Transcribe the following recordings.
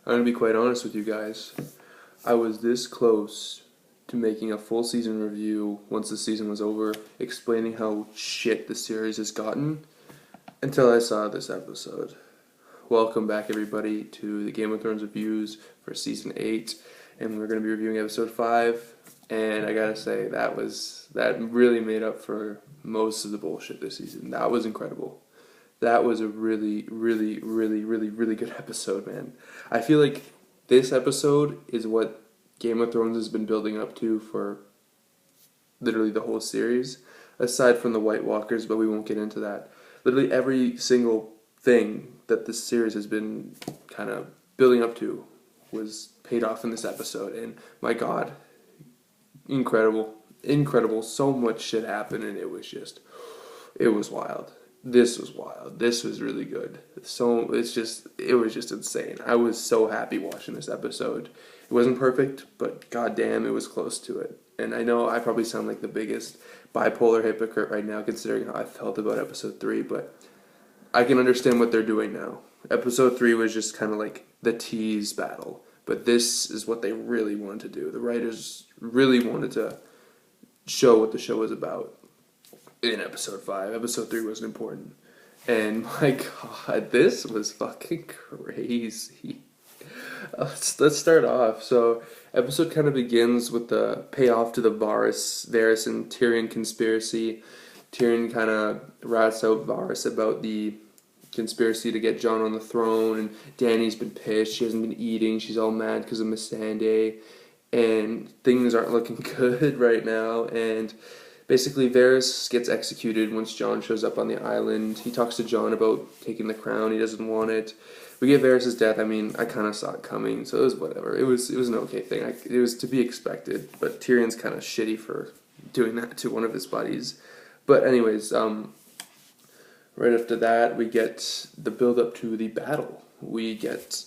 I'm gonna be quite honest with you guys. I was this close to making a full season review once the season was over, explaining how shit the series has gotten, until I saw this episode. Welcome back, everybody, to the Game of Thrones reviews for season 8, and we're gonna be reviewing episode 5. And I gotta say, that really made up for most of the bullshit this season. That was incredible. That was a really, really, really, really, really good episode, man. I feel like this episode is what Game of Thrones has been building up to for literally the whole series, aside from the White Walkers, but we won't get into that. Literally every single thing that this series has been kind of building up to was paid off in this episode, and my God, incredible, incredible. So much shit happened, and it was wild. This was wild. This was really good. It was just insane. I was so happy watching this episode. It wasn't perfect, but goddamn, it was close to it. And I know I probably sound like the biggest bipolar hypocrite right now, considering how I felt about episode 3, but I can understand what they're doing now. Episode 3 was just kind of like the tease battle, but this is what they really wanted to do. The writers really wanted to show what the show was about in episode 5. Episode 3 wasn't important. And my God, this was fucking crazy. Let's start off. So, episode kind of begins with the payoff to the Varys and Tyrion conspiracy. Tyrion kind of rats out Varys about the conspiracy to get Jon on the throne, and Dany's been pissed. She hasn't been eating. She's all mad because of Missandei, and things aren't looking good right now. And basically, Varys gets executed once Jon shows up on the island. He talks to Jon about taking the crown. He doesn't want it. We get Varys' death. I mean, I kind of saw it coming, so it was whatever. It was an okay thing. It was to be expected, but Tyrion's kind of shitty for doing that to one of his buddies. But anyways, right after that, we get the build-up to the battle. We got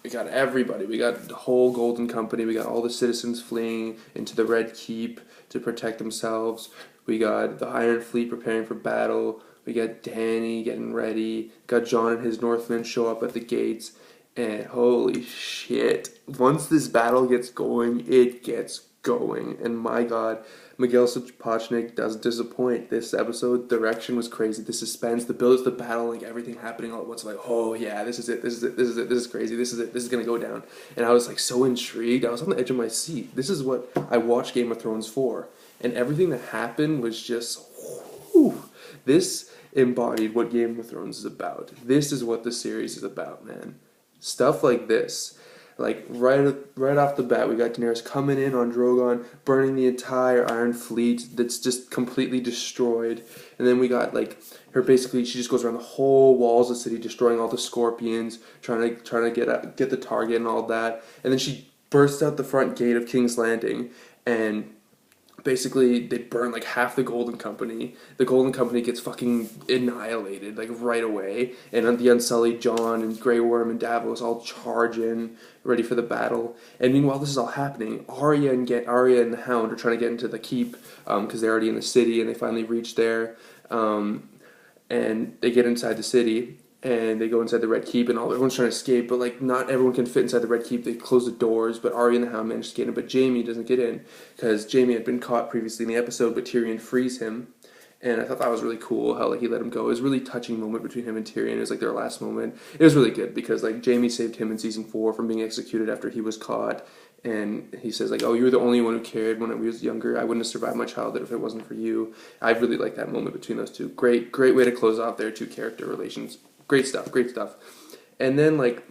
everybody. We got the whole Golden Company. We got all the citizens fleeing into the Red Keep to protect themselves. We got the Iron Fleet preparing for battle. We got Dany getting ready. Got Jon and his Northmen show up at the gates. And holy shit, once this battle gets going, it gets going. And my God, Miguel Sapochnik doesn't disappoint. This episode, direction was crazy. The suspense, the build to the battle, like everything happening all at once. Like, oh yeah, this is it. This is crazy. This is it. This is gonna go down. And I was like so intrigued. I was on the edge of my seat. This is what I watched Game of Thrones for. And everything that happened was just, whew. This embodied what Game of Thrones is about. This is what the series is about, man. Stuff like this. Like, right off the bat, we got Daenerys coming in on Drogon, burning the entire Iron Fleet that's just completely destroyed. And then we got, like, her basically, she just goes around the whole walls of the city, destroying all the scorpions, trying to get the target and all that. And then she bursts out the front gate of King's Landing, and basically they burn like half the Golden Company. The Golden Company gets fucking annihilated like right away, and the Unsullied Jon and Grey Worm and Davos all charge in, ready for the battle. And meanwhile, this is all happening. Arya and the Hound are trying to get into the keep because they're already in the city, and they finally reach there. And they get inside the city, and they go inside the Red Keep, and everyone's trying to escape, but like not everyone can fit inside the Red Keep. They close the doors, but Arya and the Hound manage to get in, but Jaime doesn't get in because Jaime had been caught previously in the episode, but Tyrion frees him. And I thought that was really cool how like he let him go. It was a really touching moment between him and Tyrion. It was like their last moment. It was really good because like Jaime saved him in season 4 from being executed after he was caught. And he says like, "Oh, you were the only one who cared when I was younger. I wouldn't have survived my childhood if it wasn't for you." I really like that moment between those two. Great way to close off their two character relations. Great stuff. And then, like,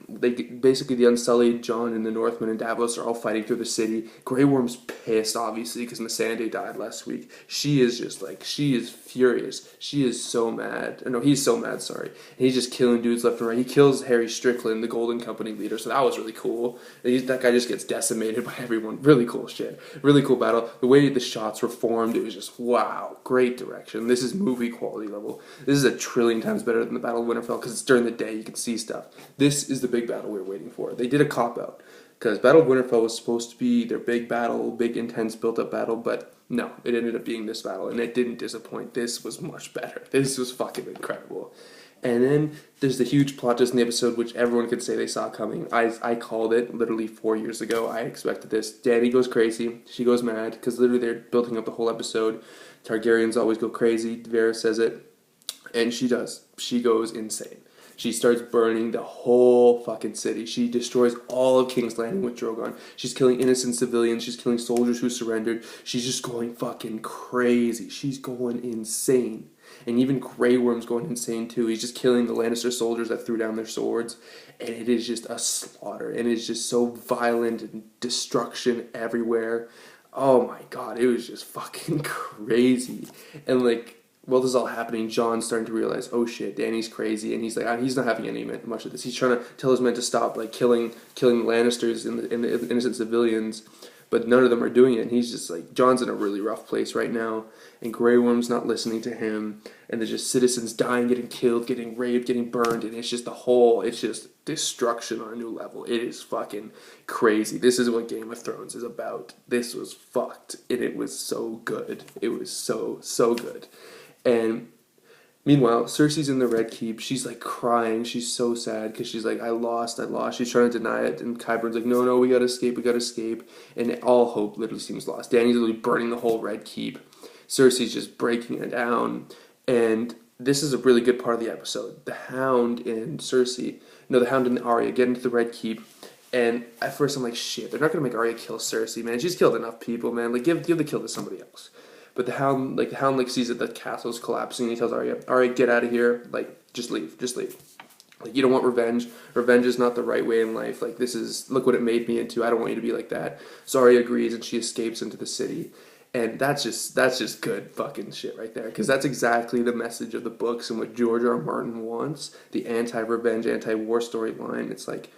basically the Unsullied, Jon and the Northmen and Davos are all fighting through the city. Grey Worm's pissed, obviously, because Missandei died last week. She is just, like, she is furious. She is so mad. No, he's so mad, sorry. And he's just killing dudes left and right. He kills Harry Strickland, the Golden Company leader, so that was really cool. That guy just gets decimated by everyone. Really cool shit. Really cool battle. The way the shots were formed, it was just, wow, great direction. This is movie quality level. This is a trillion times better than the Battle of Winterfell, because it's during the day, you can see stuff. This is the big battle we were waiting for. They did a cop-out, because Battle of Winterfell was supposed to be their big battle, big, intense, built-up battle, but no, it ended up being this battle, and it didn't disappoint. This was much better. This was fucking incredible. And then there's the huge plot twist in the episode, which everyone could say they saw coming. I called it literally 4 years ago. I expected this. Dany goes crazy. She goes mad because literally they're building up the whole episode. Targaryens always go crazy. Varys says it. And she does. She goes insane. She starts burning the whole fucking city. She destroys all of King's Landing with Drogon. She's killing innocent civilians. She's killing soldiers who surrendered. She's just going fucking crazy. She's going insane. And even Grey Worm's going insane too. He's just killing the Lannister soldiers that threw down their swords. And it is just a slaughter. And it's just so violent and destruction everywhere. Oh my god, it was just fucking crazy. And like, while this is all happening, Jon's starting to realize, oh shit, Dany's crazy, and he's like, he's not having any much of this. He's trying to tell his men to stop, like killing the Lannisters and the innocent civilians, but none of them are doing it. And he's just like, Jon's in a really rough place right now, and Grey Worm's not listening to him, and there's just citizens dying, getting killed, getting raped, getting burned, and it's just it's just destruction on a new level. It is fucking crazy. This is what Game of Thrones is about. This was fucked, and it was so good. It was so good. And meanwhile, Cersei's in the Red Keep. She's like crying. She's so sad because she's like, I lost. She's trying to deny it. And Qyburn's like, no, we gotta escape. And all hope literally seems lost. Dany's literally burning the whole Red Keep. Cersei's just breaking it down. And this is a really good part of the episode. The Hound and Arya get into the Red Keep. And at first I'm like, shit, they're not gonna make Arya kill Cersei, man. She's killed enough people, man. Like, give the kill to somebody else. But the Hound sees that the castle's collapsing, and he tells Arya, get out of here, like, just leave. Like, you don't want revenge. Revenge is not the right way in life. Like, look what it made me into. I don't want you to be like that. So Arya agrees, and she escapes into the city. And that's just good fucking shit right there. Because that's exactly the message of the books and what George R. R. Martin wants. The anti-revenge, anti-war storyline. It's like,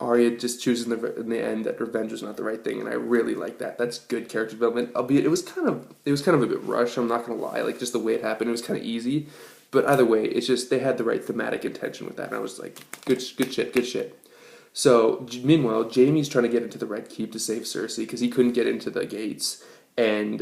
Arya just chooses in the end that revenge was not the right thing, and I really like that. That's good character development. Albeit it was kind of a bit rushed. I'm not gonna lie. Like, just the way it happened, it was kind of easy. But either way, it's just they had the right thematic intention with that, and I was like, good shit. So meanwhile, Jaime's trying to get into the Red Keep to save Cersei because he couldn't get into the gates, and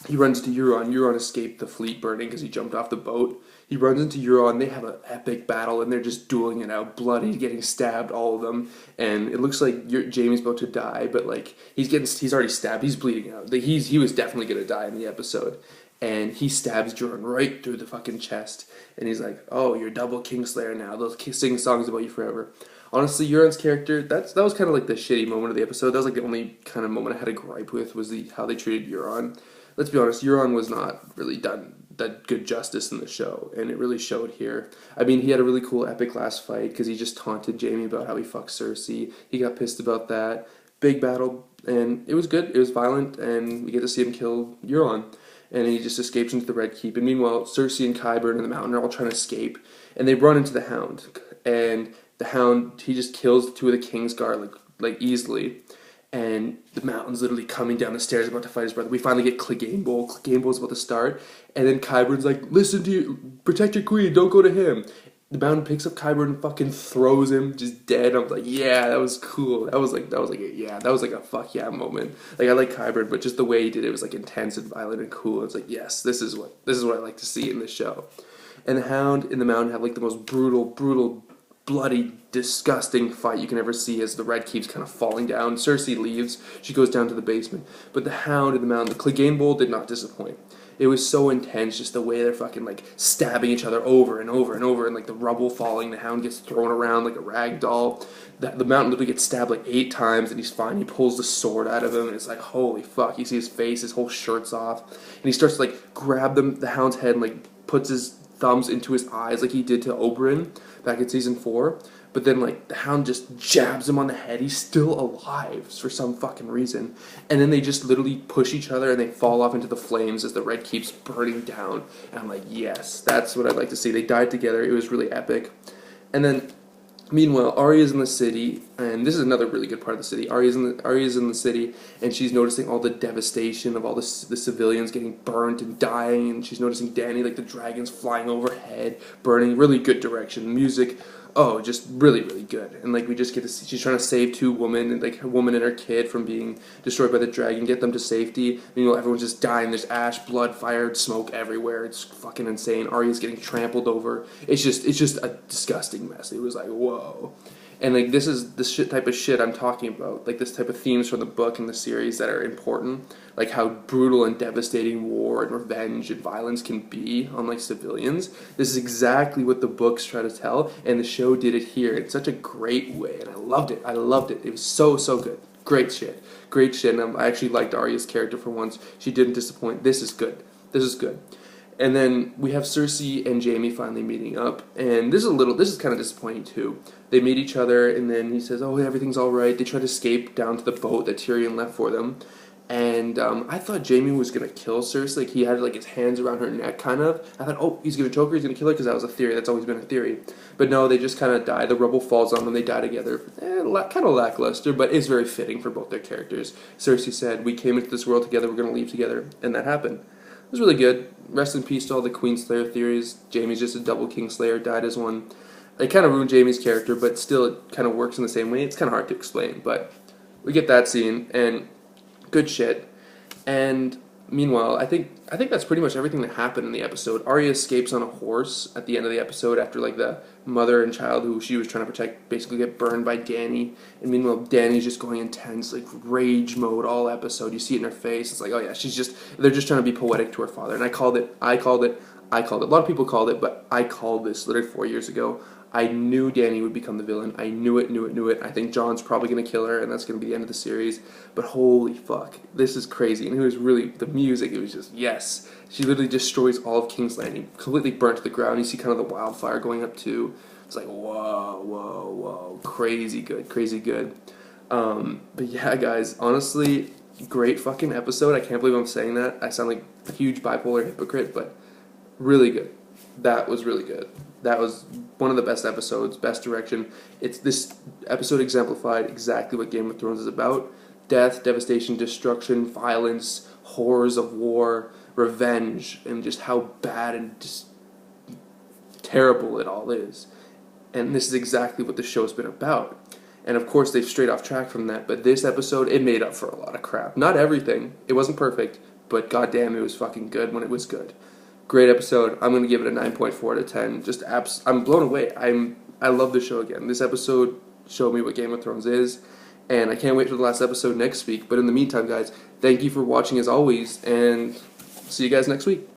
he runs to Euron. Euron escaped the fleet burning because he jumped off the boat. He runs into Euron. They have an epic battle, and they're just dueling it out, bloody, getting stabbed, all of them. And it looks like Jaime's about to die, but like he's already stabbed. He's bleeding out. He was definitely gonna die in the episode. And he stabs Euron right through the fucking chest. And he's like, "Oh, you're double Kingslayer now. They'll sing songs about you forever." Honestly, Euron's character, that was kind of like the shitty moment of the episode. That was like the only kind of moment I had a gripe with was how they treated Euron. Let's be honest, Euron was not really done that good justice in the show, and it really showed here. I mean, he had a really cool epic last fight because he just taunted Jaime about how he fucked Cersei. He got pissed about that. Big battle, and it was good. It was violent, and we get to see him kill Euron. And he just escapes into the Red Keep. And meanwhile, Cersei and Qyburn and the Mountain are all trying to escape, and they run into the Hound. And the Hound, he just kills two of the Kingsguard like easily. And the Mountain's literally coming down the stairs about to fight his brother. We finally get Clegane Bowl. Clegane Bowl's about to start. And then Qyburn's like, listen to you, protect your queen, don't go to him. The Mountain picks up Qyburn and fucking throws him just dead. I was like, yeah, that was cool. That was like a fuck yeah moment. Like, I like Qyburn, but just the way he did it was like intense and violent and cool. It's like, yes, this is what I like to see in this show. And the Hound and the Mountain have like the most brutal, bloody, disgusting fight you can ever see as the Red Keep's kind of falling down. Cersei leaves. She goes down to the basement. But the Hound and the Mountain, the Clegane Bowl did not disappoint. It was so intense, just the way they're fucking like stabbing each other over and over and over, and like the rubble falling, the Hound gets thrown around like a rag doll. The Mountain literally gets stabbed like 8 times, and he's fine. He pulls the sword out of him, and it's like, holy fuck. You see his face, his whole shirt's off, and he starts to like grab the Hound's head and like puts his thumbs into his eyes like he did to Oberyn back in season 4. But then, like, the Hound just jabs him on the head. He's still alive for some fucking reason. And then they just literally push each other and they fall off into the flames as the Red Keep's burning down. And I'm like, yes, that's what I'd like to see. They died together. It was really epic. And then, meanwhile, Arya's in the city, and this is another really good part of the city. Arya's in the city, and she's noticing all the devastation of all the civilians getting burnt and dying, and she's noticing Dany, like the dragons flying overhead, burning. Really good direction. Music. oh, just really, really good. And like we just get to see, she's trying to save two women, and like a woman and her kid from being destroyed by the dragon, get them to safety. Meanwhile, everyone's just dying. There's ash, blood, fire, smoke everywhere. It's fucking insane. Arya's getting trampled over. It's just a disgusting mess. It was like, whoa. And like this is the type of shit I'm talking about, like this type of themes from the book and the series that are important, like how brutal and devastating war and revenge and violence can be on like civilians. This is exactly what the books try to tell, and the show did it here in such a great way, and I loved it. I loved it. It was so good. Great shit. Great shit. And I actually liked Arya's character for once. She didn't disappoint. This is good. This is good. And then we have Cersei and Jaime finally meeting up, and this is kind of disappointing too. They meet each other, and then he says, "Oh, everything's all right." They try to escape down to the boat that Tyrion left for them, and I thought Jaime was gonna kill Cersei. Like he had like his hands around her neck, kind of. I thought, oh, he's gonna choke her, he's gonna kill her, because that was a theory. That's always been a theory. But no, they just kind of die. The rubble falls on them. They die together. Kind of lackluster, but it's very fitting for both their characters. Cersei said, "We came into this world together. We're gonna leave together," and that happened. It was really good. Rest in peace to all the Queenslayer theories. Jaime's just a double Kingslayer, died as one. It kind of ruined Jaime's character, but still it kind of works in the same way. It's kind of hard to explain, but we get that scene, and good shit. And meanwhile, I think that's pretty much everything that happened in the episode. Arya escapes on a horse at the end of the episode after like the mother and child who she was trying to protect basically get burned by Dany. And meanwhile, Dany's just going intense, like rage mode all episode. You see it in her face. It's like, oh yeah, they're just trying to be poetic to her father. And I called it. A lot of people called it, but I called this literally 4 years ago. I knew Dany would become the villain. I knew it. I think Jon's probably going to kill her, and that's going to be the end of the series. But holy fuck, this is crazy. And it was really, the music, it was just, yes. She literally destroys all of King's Landing, completely burnt to the ground. You see kind of the wildfire going up too. It's like, whoa. Crazy good. But yeah, guys, honestly, great fucking episode. I can't believe I'm saying that. I sound like a huge bipolar hypocrite, but really good. That was really good. That was one of the best episodes, best direction. This episode exemplified exactly what Game of Thrones is about. Death, devastation, destruction, violence, horrors of war, revenge, and just how bad and just terrible it all is. And this is exactly what the show's been about. And of course, they've strayed off track from that, but this episode, it made up for a lot of crap. Not everything. It wasn't perfect, but goddamn, it was fucking good when it was good. Great episode. I'm going to give it a 9.4 out of 10. I'm blown away. I love the show again. This episode showed me what Game of Thrones is, and I can't wait for the last episode next week. But in the meantime, guys, thank you for watching as always, and see you guys next week.